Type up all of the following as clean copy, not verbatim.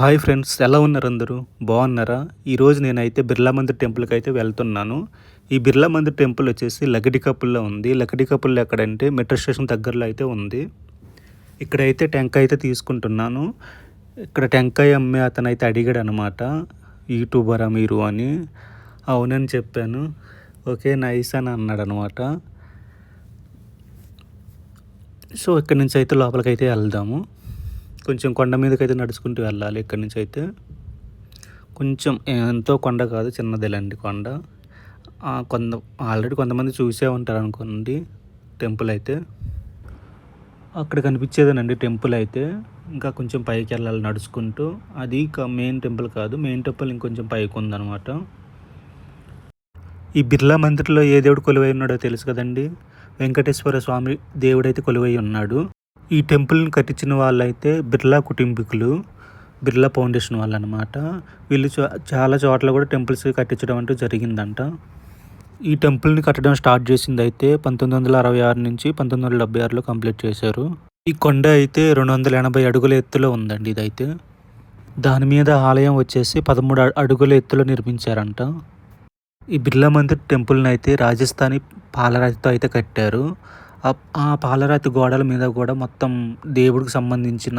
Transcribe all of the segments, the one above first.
Hi friends, ఎలా ఉన్నారు అందరూ? బాగున్నారా? ఈరోజు నేనైతే బిర్లా మందిర్ టెంపుల్కి అయితే వెళ్తున్నాను. ఈ బిర్లా మందిర్ టెంపుల్ వచ్చేసి లగడికప్పుల్లో ఉంది. లగడికప్పుల్లో ఎక్కడంటే మెట్రో స్టేషన్ దగ్గరలో అయితే ఉంది. ఇక్కడైతే టెంకాయ అయితే తీసుకుంటున్నాను. ఇక్కడ టెంకాయ అమ్మే అతను అయితే అడిగాడు అనమాట, యూట్యూబరా మీరు అని. అవునని చెప్పాను. ఓకే నైస్ అని అన్నాడు అనమాట. సో ఇక్కడి నుంచి అయితే లోపలికైతే వెళ్దాము. కొంచెం కొండ మీదకైతే నడుచుకుంటూ వెళ్ళాలి. ఇక్కడి నుంచి అయితే కొంచెం ఎంతో కొండ కాదు, చిన్నదేలండి కొండ. ఆల్రెడీ కొంతమంది చూసే ఉంటారు అనుకోండి టెంపుల్ అయితే. అక్కడ కనిపించేదేనండి టెంపుల్ అయితే. ఇంకా కొంచెం పైకి వెళ్ళాలి నడుచుకుంటూ. అది మెయిన్ టెంపుల్ కాదు, మెయిన్ టెంపుల్ ఇంకొంచెం పైకి ఉందన్నమాట. ఈ బిర్లా మందిర్లో ఏ దేవుడు కొలువై ఉన్నాడో తెలుసు కదండి. వెంకటేశ్వర స్వామి దేవుడైతే కొలువై ఉన్నాడు. ఈ టెంపుల్ని కట్టించిన వాళ్ళైతే బిర్లా కుటుంబీకులు, బిర్లా ఫౌండేషన్ వాళ్ళు అనమాట. వీళ్ళు చాలా చోట్ల కూడా టెంపుల్స్ కట్టించడం అంటూ జరిగిందంట. ఈ టెంపుల్ని కట్టడం స్టార్ట్ చేసింది అయితే 1966 నుంచి 1976లో కంప్లీట్ చేశారు. ఈ కొండ అయితే 280 అడుగుల ఎత్తులో ఉందండి ఇదైతే. దాని మీద ఆలయం వచ్చేసి 13 అడుగుల ఎత్తులో నిర్మించారంట. ఈ బిర్లా మందిర్ టెంపుల్ని అయితే రాజస్థానీ పాలరాతితో అయితే కట్టారు. ఆ పాలరాతి గోడల మీద కూడా మొత్తం దేవుడికి సంబంధించిన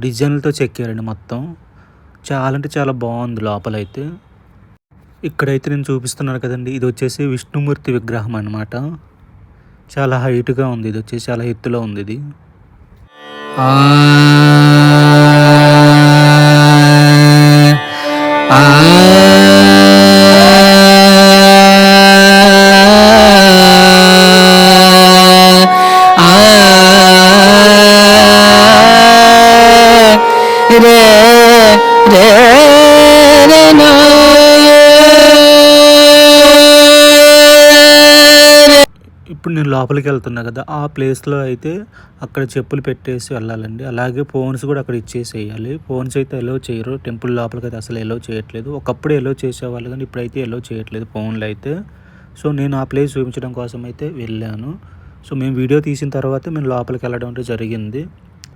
డిజైన్లతో చెక్కారండి మొత్తం. చాలా అంటే చాలా బాగుంది లోపలైతే. ఇక్కడైతే నేను చూపిస్తున్నాను కదండి, ఇది వచ్చేసి విష్ణుమూర్తి విగ్రహం అనమాట. చాలా హైట్గా ఉంది, ఇది వచ్చేసి చాలా ఎత్తులో ఉంది ఇది. ఇప్పుడు నేను లోపలికి వెళ్తున్నా కదా, ఆ ప్లేస్లో అయితే అక్కడ చెప్పులు పెట్టేసి వెళ్ళాలండి. అలాగే ఫోన్స్ కూడా అక్కడ ఇచ్చేసేయాలి. ఫోన్స్ అయితే ఎలో చేయరు టెంపుల్ లోపలికి అయితే, అసలు ఎలో చేయట్లేదు. ఒకప్పుడు ఎలో చేసేవాళ్ళు కానీ ఇప్పుడైతే ఎలో చేయట్లేదు ఫోన్లు అయితే. సో నేను ఆ ప్లేస్ చూపించడం కోసం అయితే వెళ్ళాను. సో మేము వీడియో తీసిన తర్వాత మేము లోపలికి వెళ్ళడం అంటే జరిగింది.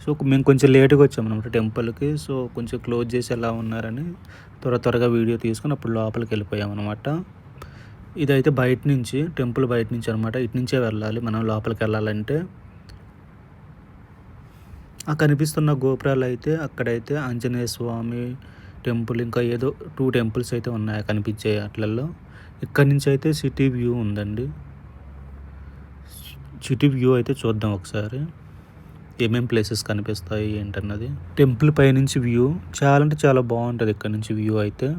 సో మేము కొంచెం లేట్గా వచ్చాము అనమాట టెంపుల్కి. సో కొంచెం క్లోజ్ చేసి ఎలా ఉన్నారని త్వరగా వీడియో తీసుకుని అప్పుడు లోపలికి వెళ్ళిపోయాం అనమాట. ఇదైతే బయట నుంచి, టెంపుల్ బయట నుంచి అనమాట. ఇటు నుంచే వెళ్ళాలి మనం లోపలికి వెళ్ళాలంటే. ఆ కనిపిస్తున్న గోపురాలు అయితే అక్కడైతే ఆంజనేయ స్వామి టెంపుల్, ఇంకా ఏదో 2 టెంపుల్స్ అయితే ఉన్నాయి కనిపించే అట్లలో. ఇక్కడి నుంచి అయితే సిటీ వ్యూ ఉందండి. సిటీ వ్యూ అయితే చూద్దాం ఒకసారి, ఏమేం ప్లేసెస్ కనిపిస్తాయి ఏంటన్నది. టెంపుల్ పైనుంచి వ్యూ చాలా అంటే చాలా బాగుంటుంది ఇక్కడ నుంచి వ్యూ అయితే.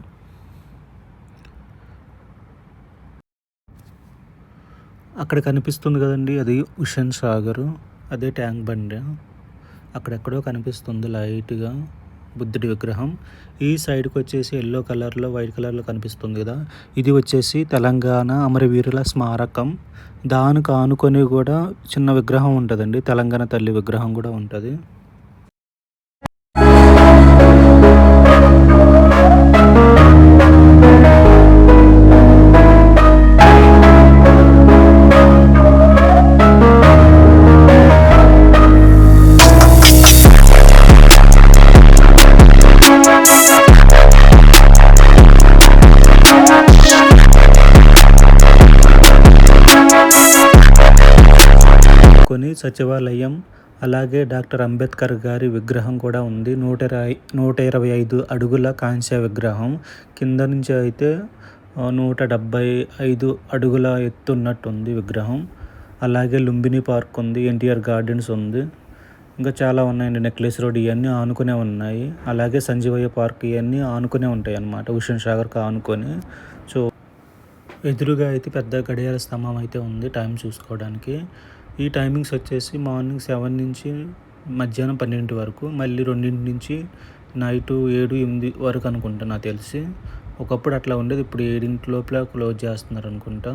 అక్కడ కనిపిస్తుంది కదండి, అది హుస్సేన్ సాగర్, అదే ట్యాంక్ బండ్. అక్కడెక్కడో కనిపిస్తుంది లైట్గా బుద్ధుడి విగ్రహం. ఈ సైడ్కి వచ్చేసి ఎల్లో కలర్లో, వైట్ కలర్లో కనిపిస్తుంది కదా, ఇది వచ్చేసి తెలంగాణ అమరవీరుల స్మారకం. దానికి ఆనుకొని కూడా చిన్న విగ్రహం ఉంటుందండి, తెలంగాణ తల్లి విగ్రహం కూడా ఉంటుంది. సచివాలయం, అలాగే డాక్టర్ అంబేద్కర్ గారి విగ్రహం కూడా ఉంది. 125 అడుగుల కాంస్య విగ్రహం. కింద నుంచి అయితే 175 అడుగుల ఎత్తు ఉన్నట్టుంది విగ్రహం. అలాగే లుంబిని పార్క్ ఉంది, ఎన్టీఆర్ గార్డెన్స్ ఉంది, ఇంకా చాలా ఉన్నాయండి. నెక్లెస్ రోడ్ ఇవన్నీ ఆనుకునే ఉన్నాయి. అలాగే సంజీవయ్య పార్క్ ఇవన్నీ ఆనుకునే ఉంటాయి అన్నమాట, హుస్సేన్ సాగర్కి ఆనుకొని. సో ఎదురుగా అయితే పెద్ద గడియార స్తంభం అయితే ఉంది టైం చూసుకోవడానికి. ఈ టైమింగ్స్ వచ్చేసి మార్నింగ్ 7 నుంచి మధ్యాహ్నం 12 వరకు, మళ్ళీ 2 నుంచి నైటు 7-8 వరకు అనుకుంటా నాకు తెలిసి. ఒకప్పుడు అట్లా ఉండేది, ఇప్పుడు 7 లోపల క్లోజ్ చేస్తున్నారు అనుకుంటా.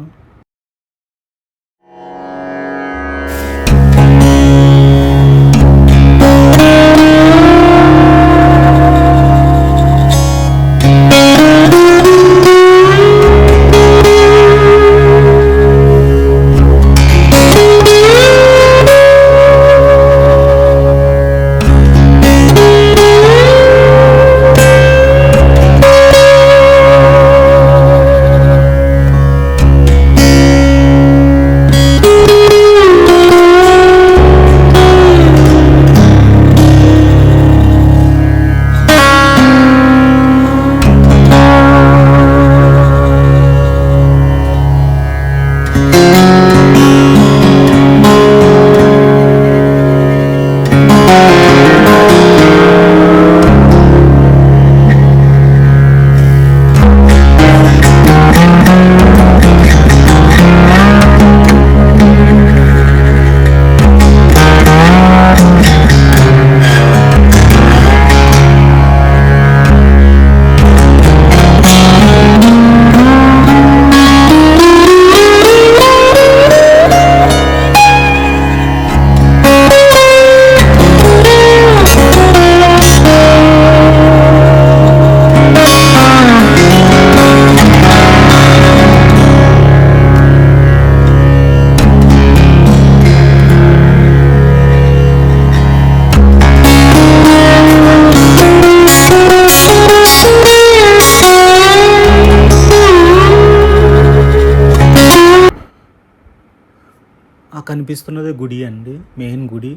కనిపిస్తున్నది గుడి అండి, మెయిన్ గుడి.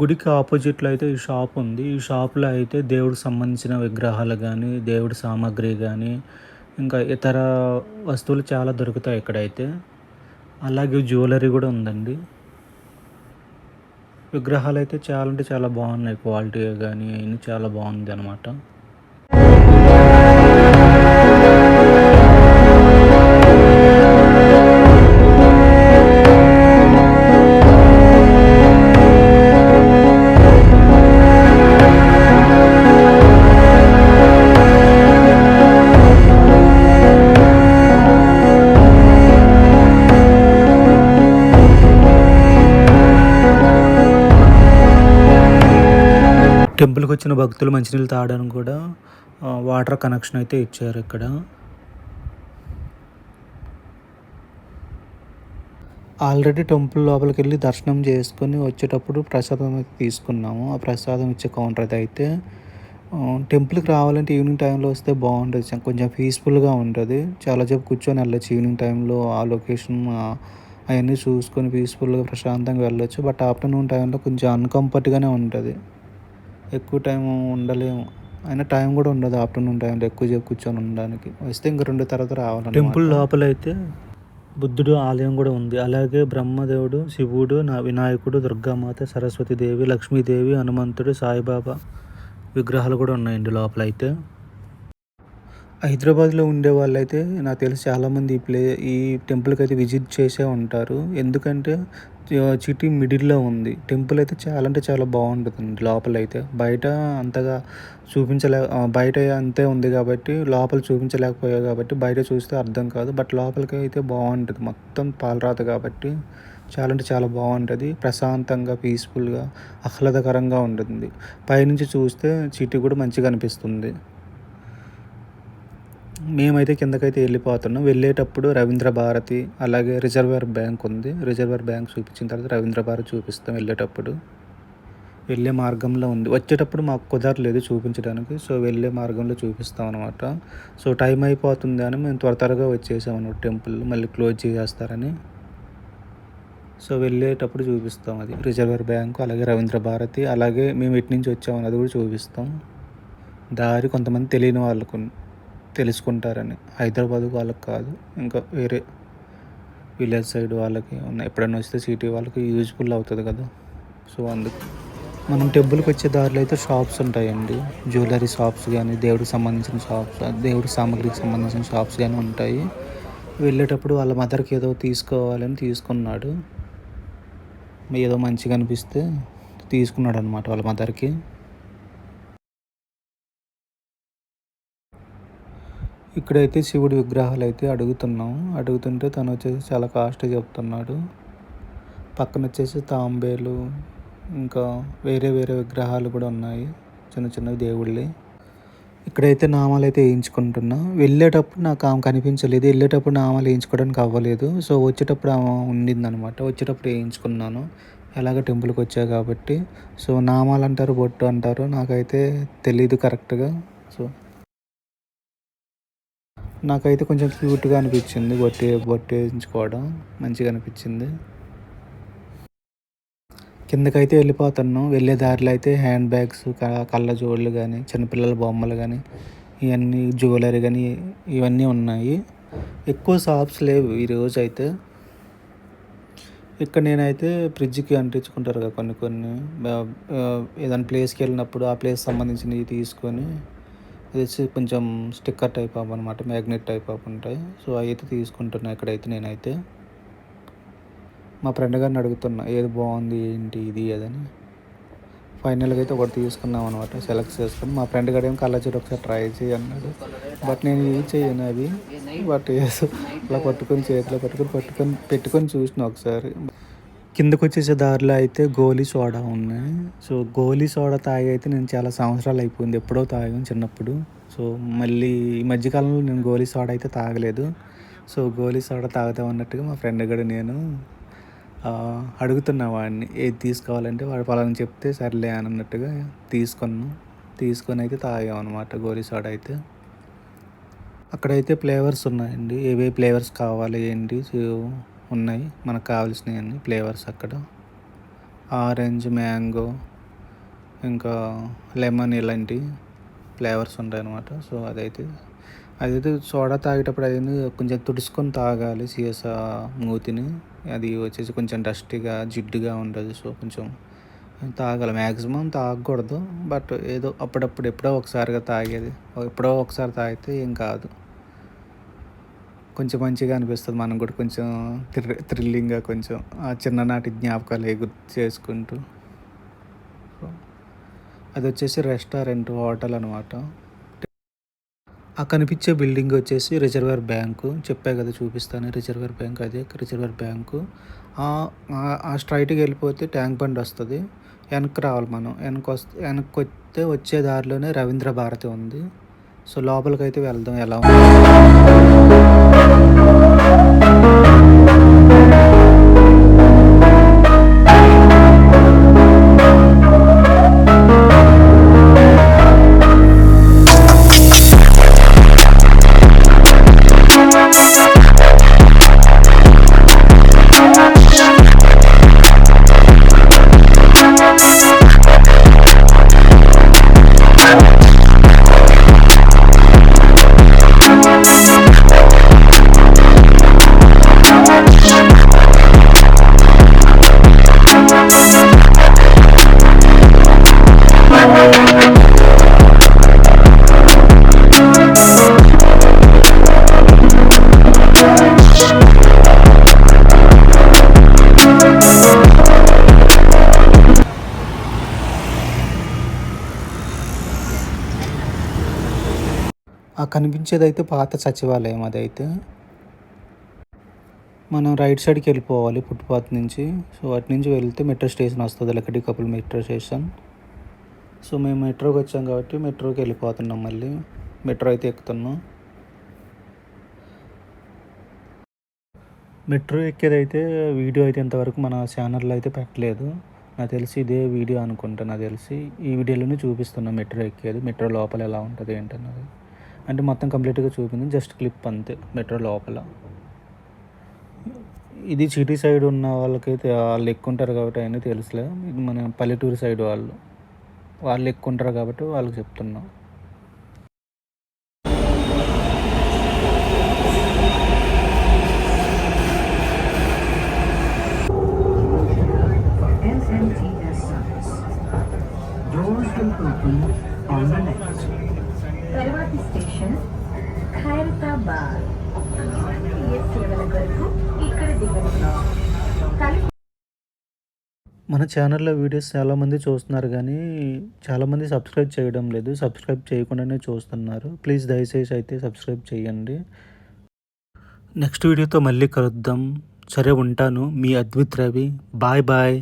గుడికి ఆపోజిట్లో అయితే ఈ షాప్ ఉంది. ఈ షాప్లో అయితే దేవుడికి సంబంధించిన విగ్రహాలు కానీ, దేవుడి సామాగ్రి కానీ, ఇంకా ఇతర వస్తువులు చాలా దొరుకుతాయి ఇక్కడైతే. అలాగే జ్యువెలరీ కూడా ఉందండి. విగ్రహాలు అయితే చాలా అంటే చాలా బాగున్నాయి, క్వాలిటీ కానీ అన్నీ చాలా బాగుంది అనమాట. టెంపుల్కి వచ్చిన భక్తులు మంచినీళ్ళు తాగడానికి కూడా వాటర్ కనెక్షన్ అయితే ఇచ్చారు ఇక్కడ. ఆల్రెడీ టెంపుల్ లోపలికి వెళ్ళి దర్శనం చేసుకొని వచ్చేటప్పుడు ప్రసాదం అయితే తీసుకున్నాము. ఆ ప్రసాదం ఇచ్చే కౌంటర్ అయితే టెంపుల్కి రావాలంటే ఈవినింగ్ టైంలో వస్తే బాగుంటుంది, కొంచెం పీస్ఫుల్గా ఉంటుంది. చాలాసేపు కూర్చొని వెళ్ళొచ్చు ఈవినింగ్ టైంలో, ఆ లొకేషన్ అవన్నీ చూసుకొని పీస్ఫుల్గా ప్రశాంతంగా వెళ్ళొచ్చు. బట్ ఆఫ్టర్నూన్ టైంలో కొంచెం అన్కంఫర్ట్గానే ఉంటుంది, ఎక్కువ టైం ఉండలేము. అయినా టైం కూడా ఉండదు ఆఫ్టర్నూన్ టైంలో ఎక్కువసేపు కూర్చొని ఉండడానికి. వస్తే ఇంక 2 తర్వాత రావాలి. టెంపుల్ లోపలైతే బుద్ధుడు ఆలయం కూడా ఉంది. అలాగే బ్రహ్మదేవుడు, శివుడు, వినాయకుడు, దుర్గామాత, సరస్వతీదేవి, లక్ష్మీదేవి, హనుమంతుడు, సాయిబాబా విగ్రహాలు కూడా ఉన్నాయండి లోపలైతే. హైదరాబాద్లో ఉండే వాళ్ళైతే నాకు తెలిసి చాలామంది ఈ టెంపుల్కి అయితే విజిట్ చేసే ఉంటారు. ఎందుకంటే సిటీ మిడిల్లో ఉంది. టెంపుల్ అయితే చాలా అంటే చాలా బాగుంటుందండి లోపలైతే. బయట అంతగా బయట అంతే ఉంది కాబట్టి లోపల చూపించలేకపోయాయి కాబట్టి బయట చూస్తే అర్థం కాదు. బట్ లోపలికి అయితే బాగుంటుంది, మొత్తం పాలరాత కాబట్టి చాలా అంటే చాలా బాగుంటుంది. ప్రశాంతంగా, పీస్ఫుల్గా, ఆహ్లాదకరంగా ఉంటుంది. పైనుంచి చూస్తే సిటీ కూడా మంచిగా అనిపిస్తుంది. మేమైతే కిందకైతే వెళ్ళిపోతున్నాం. వెళ్ళేటప్పుడు రవీంద్ర భారతి, అలాగే రిజర్వేర్ బ్యాంక్ ఉంది. రిజర్వేర్ బ్యాంక్ చూపించిన తర్వాత రవీంద్ర భారతి చూపిస్తాం వెళ్ళేటప్పుడు. వెళ్ళే మార్గంలో ఉంది. వచ్చేటప్పుడు మాకు కుదరలేదు చూపించడానికి, సో వెళ్ళే మార్గంలో చూపిస్తాం అనమాట. సో టైం అయిపోతుంది అని మేము త్వరగా వచ్చేసాం అనమాట. టెంపుల్ మళ్ళీ క్లోజ్ చేసేస్తారని. సో వెళ్ళేటప్పుడు చూపిస్తాం అది రిజర్వేర్ బ్యాంకు, అలాగే రవీంద్ర భారతి, అలాగే మేము ఎటు నుంచి వచ్చామని అది కూడా చూపిస్తాం. దారి కొంతమంది తెలియని వాళ్ళకు తెలుసుకుంటారని, హైదరాబాద్ వాళ్ళకి కాదు, ఇంకా వేరే విలేజ్ సైడ్ వాళ్ళకి ఎప్పుడైనా వస్తే సిటీ వాళ్ళకి యూజ్ఫుల్ అవుతుంది కదా. సో అందుకు మనం టెంపుల్కి వచ్చే దారిలో అయితే షాప్స్ ఉంటాయండి. జ్యువెలరీ షాప్స్ కానీ, దేవుడికి సంబంధించిన షాప్స్, దేవుడి సామాగ్రికి సంబంధించిన షాప్స్ కానీ ఉంటాయి. వెళ్ళేటప్పుడు వాళ్ళ మదర్కి ఏదో తీసుకోవాలని తీసుకున్నాడు. ఏదో మంచిగా అనిపిస్తే తీసుకున్నాడు అనమాట వాళ్ళ మదర్కి. ఇక్కడైతే శివుడి విగ్రహాలు అయితే అడుగుతుంటే తను వచ్చేసి చాలా కాస్ట్ చెప్తున్నాడు. పక్కన వచ్చేసి తాంబేలు, ఇంకా వేరే వేరే విగ్రహాలు కూడా ఉన్నాయి, చిన్న చిన్న దేవుళ్ళే. ఇక్కడైతే నామాలు అయితే వేయించుకుంటున్నా. వెళ్ళేటప్పుడు నాకు ఆమె కనిపించలేదు, వెళ్ళేటప్పుడు నామాలు వేయించుకోవడానికి అవ్వలేదు. సో వచ్చేటప్పుడు ఆమె ఉండిందనమాట, వచ్చేటప్పుడు వేయించుకున్నాను. ఎలాగ టెంపుల్కి వచ్చా కాబట్టి. సో నామాలు అంటారు, బొట్టు అంటారు, నాకైతే తెలీదు కరెక్ట్గా. సో నాకైతే కొంచెం క్యూట్గా అనిపించింది, బొట్టు వేయించుకోవడం మంచిగా అనిపించింది. కిందకైతే వెళ్ళిపోతున్నాం. వెళ్ళే దారిలో అయితే హ్యాండ్ బ్యాగ్స్, కళ్ళజోళ్ళు కానీ, చిన్నపిల్లల బొమ్మలు కానీ, ఇవన్నీ జ్యువెలరీ కానీ ఇవన్నీ ఉన్నాయి. ఎక్కువ షాప్స్ లేవు ఈరోజు అయితే. ఇక్కడ నేనైతే ఫ్రిడ్జ్కి అంటించుకుంటారు కదా కొన్ని ఏదైనా ప్లేస్కి వెళ్ళినప్పుడు ఆ ప్లేస్ సంబంధించినవి తీసుకొని, అది కొంచెం స్టిక్కర్ టైప్ ఆఫ్ అనమాట, మ్యాగ్నెట్ టైప్ ఆఫ్ ఉంటాయి. సో అవి అయితే తీసుకుంటున్నా ఇక్కడైతే నేనైతే. మా ఫ్రెండ్ గారిని అడుగుతున్నా ఏది బాగుంది, ఏంటి ఇది అదని. ఫైనల్గా అయితే ఒకటి తీసుకున్నాం అనమాట, సెలెక్ట్ చేసుకుని. మా ఫ్రెండ్ గారు ఏమో కళ్ళజోడు ఒకసారి ట్రై చేయి అన్నాడు. బట్ నేను యూజ్ చేయను అవి. బట్ అలా చేతిలో పెట్టుకొని చూసిన ఒకసారి. కిందకు వచ్చేసే దారిలో అయితే గోలీ సోడా ఉన్నాయి. సో గోలీ సోడా తాగి అయితే నేను చాలా సంవత్సరాలు అయిపోయింది, ఎప్పుడో తాగాను చిన్నప్పుడు. సో మళ్ళీ ఈ మధ్యకాలంలో నేను గోలీ సోడా అయితే తాగలేదు. సో గోలీ సోడా తాగుతాం అన్నట్టుగా మా ఫ్రెండ్ కూడా నేను అడుగుతున్నా వాడిని ఏది తీసుకోవాలంటే, వాడు పలానా చెప్తే సర్లే అని అన్నట్టుగా తీసుకొని అయితే తాగామన్నమాట గోలీ సోడా అయితే. అక్కడైతే ఫ్లేవర్స్ ఉన్నాయండి, ఏవే ఫ్లేవర్స్ కావాలి ఏంటి. సో ఉన్నాయి మనకు కావాల్సినవన్నీ ఫ్లేవర్స్ అక్కడ. ఆరెంజ్, మ్యాంగో, ఇంకా లెమన్ ఇలాంటి ఫ్లేవర్స్ ఉంటాయన్నమాట. సో అదైతే సోడా తాగేటప్పుడు అదైతే కొంచెం తుడుచుకొని తాగాలి సీసా మూతిని. అది వచ్చేసి కొంచెం డస్టీగా జిడ్డుగా ఉంటుంది. సో కొంచెం తాగాలి, మ్యాక్సిమం తాగకూడదు. బట్ ఏదో అప్పుడప్పుడు ఎప్పుడో ఒకసారిగా తాగేది. ఎప్పుడో ఒకసారి తాగితే ఏం కాదు, కొంచెం మంచిగా అనిపిస్తుంది. మనం కూడా కొంచెం థ్రిల్లింగ్గా కొంచెం ఆ చిన్ననాటి జ్ఞాపకాలు గుర్తు చేసుకుంటూ. అది వచ్చేసి రెస్టారెంట్, హోటల్ అనమాట. ఆ కనిపించే బిల్డింగ్ వచ్చేసి రిజర్వర్ బ్యాంకు. చెప్పా కదా చూపిస్తాను, రిజర్వర్ బ్యాంక్. అదే రిజర్వర్ బ్యాంకు. ఆ స్ట్రైట్కి వెళ్ళిపోతే ట్యాంక్ బండ్ వస్తుంది. వెనక్కి రావాలి మనం. వెనక్కి వస్తే వచ్చే దారిలోనే రవీంద్ర భారతి ఉంది. సో లోపలికైతే వెళ్దాం ఎలా ఉంది. ఆ కనిపించేది అయితే పాత సచివాలయం. అదైతే మనం రైట్ సైడ్కి వెళ్ళిపోవాలి ఫుట్పాత్ నుంచి. సో అటు నుంచి వెళ్తే మెట్రో స్టేషన్ వస్తుంది, లక్కడి కపుల్ మెట్రో స్టేషన్. సో మేము మెట్రోకి వచ్చాం కాబట్టి మెట్రోకి వెళ్ళిపోతున్నాం. మళ్ళీ మెట్రో అయితే ఎక్కుతున్నాం. మెట్రో ఎక్కేదైతే వీడియో అయితే ఇంతవరకు మన ఛానల్లో అయితే పెట్టలేదు. నాకు తెలిసి ఇదే వీడియో అనుకుంటా. నాకు తెలిసి ఈ వీడియోలోనే చూపిస్తున్నాం మెట్రో ఎక్కేది, మెట్రో లోపల ఎలా ఉంటుంది ఏంటన్నది. అంటే మొత్తం కంప్లీట్గా చూపింది, జస్ట్ క్లిప్ అంతే మెట్రో లోపల. ఇది సిటీ సైడ్ ఉన్న వాళ్ళకైతే వాళ్ళు ఎక్కుంటారు కాబట్టి అవన్నీ తెలుసులే. ఇది మన పల్లెటూరు సైడ్ వాళ్ళు ఎక్కుంటారు కాబట్టి వాళ్ళకి చెప్తున్నాం. తర్వాతి స్టేషన్ ఖైరతాబాద్. సేవల కొరకు ఇక్కడ దిగండి. మన ఛానల్లో వీడియోస్ చాలామంది చూస్తున్నారు కానీ చాలామంది సబ్స్క్రైబ్ చేయడం లేదు. సబ్స్క్రైబ్ చేయకుండానే చూస్తున్నారు. ప్లీజ్ దయచేసి అయితే సబ్స్క్రైబ్ చేయండి. నెక్స్ట్ వీడియోతో మళ్ళీ కలుద్దాం. సరే ఉంటాను. మీ అద్విత్ రవి. Bye bye.